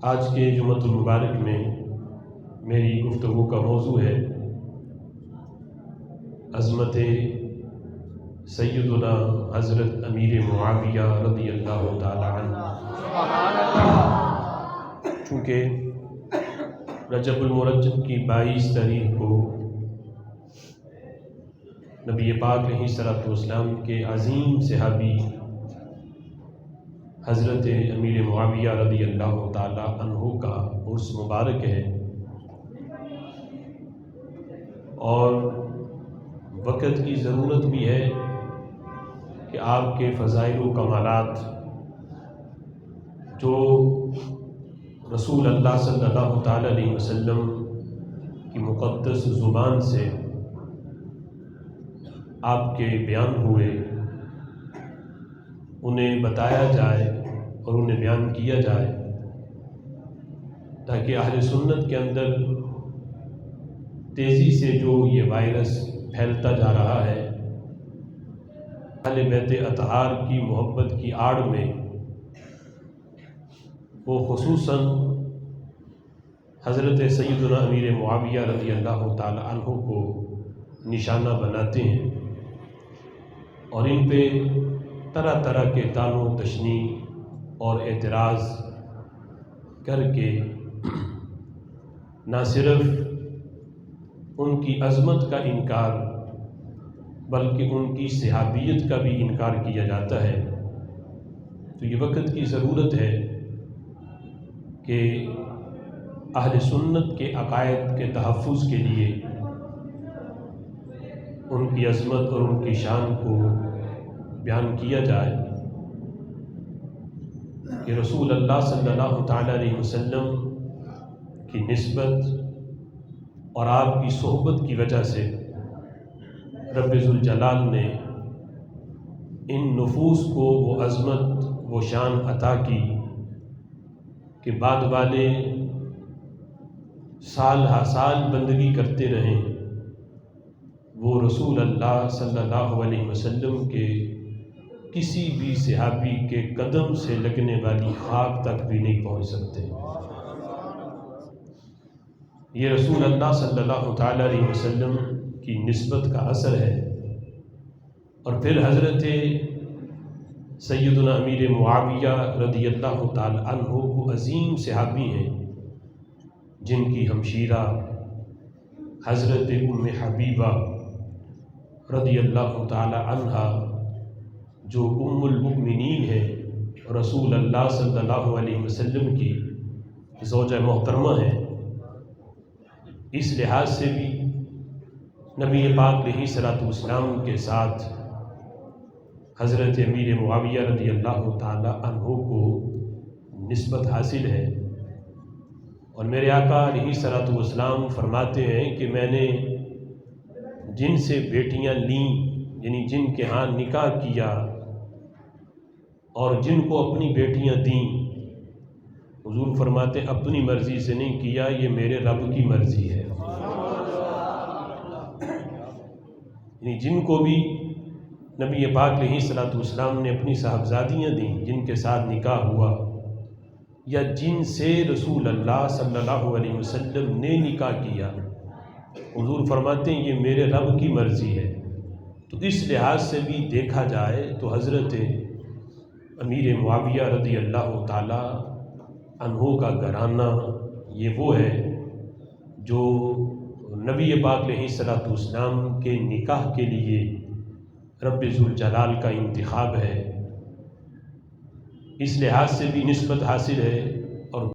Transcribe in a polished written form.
آج کے جمعۃ المبارک میں میری گفتگو کا موضوع ہے عظمت سیدنا حضرت امیر معاویہ رضی اللہ تعالی عنہ۔ چونکہ رجب المرجب کی 22 تاریخ کو نبی پاک علیہ الصلوۃ والسلام کے عظیم صحابی حضرت امیر معاویہ رضی اللہ تعالی عنہ کا عرس مبارک ہے، اور وقت کی ضرورت بھی ہے کہ آپ کے فضائل و کمالات جو رسول اللہ صلی اللہ تعالی علیہ وسلم کی مقدس زبان سے آپ کے بیان ہوئے انہیں بتایا جائے اور انہیں بیان کیا جائے، تاکہ اہل سنت کے اندر تیزی سے جو یہ وائرس پھیلتا جا رہا ہے اہل بیت اطہار کی محبت کی آڑ میں، وہ خصوصاً حضرت سیدنا امیر معاویہ رضی اللہ تعالی عنہ کو نشانہ بناتے ہیں اور ان پہ طرح طرح کے طعن و تشنیع اور اعتراض کر کے نہ صرف ان کی عظمت کا انکار بلکہ ان کی صحابیت کا بھی انکار کیا جاتا ہے۔ تو یہ وقت کی ضرورت ہے کہ اہل سنت کے عقائد کے تحفظ کے لیے ان کی عظمت اور ان کی شان کو بیان کیا جائے کہ رسول اللہ صلی اللہ تعالی علیہ وسلم کی نسبت اور آپ کی صحبت کی وجہ سے رب ذوالجلال نے ان نفوس کو وہ عظمت وہ شان عطا کی کہ بعد والے سال ہا سال بندگی کرتے رہیں، وہ رسول اللہ صلی اللہ علیہ وسلم کے کسی بھی صحابی کے قدم سے لگنے والی خاک تک بھی نہیں پہنچ سکتے۔ یہ رسول اللہ صلی اللہ تعالی علیہ وسلم کی نسبت کا اثر ہے۔ اور پھر حضرت سیدنا امیر معاویہ رضی اللہ تعالی عنہ وہ عظیم صحابی ہیں جن کی ہمشیرہ حضرت ام حبیبہ رضی اللہ تعالی عنہا جو ام المؤمنین ہے، رسول اللہ صلی اللہ علیہ وسلم کی زوجہ محترمہ ہے، اس لحاظ سے بھی نبی پاک علیہ الصلوۃ والسلام کے ساتھ حضرت امیر معاویہ رضی اللہ تعالی عنہ کو نسبت حاصل ہے۔ اور میرے آقا علیہ الصلوۃ والسلام فرماتے ہیں کہ میں نے جن سے بیٹیاں لیں، یعنی جن کے ہاں نکاح کیا اور جن کو اپنی بیٹیاں دیں، حضور فرماتے ہیں اپنی مرضی سے نہیں کیا، یہ میرے رب کی مرضی ہے۔ یعنی جن کو بھی نبی پاک علیہ الصلوۃ والسلام نے اپنی صاحبزادیاں دیں، جن کے ساتھ نکاح ہوا، یا جن سے رسول اللہ صلی اللہ علیہ وسلم نے نکاح کیا، حضور فرماتے ہیں یہ میرے رب کی مرضی ہے۔ تو اس لحاظ سے بھی دیکھا جائے تو حضرت امیر معاویہ رضی اللہ تعالی عنہ کا گھرانہ یہ وہ ہے جو نبی پاک علیہ الصلوۃ والسلام کے نکاح کے لیے رب ذوالجلال کا انتخاب ہے۔ اس لحاظ سے بھی نسبت حاصل ہے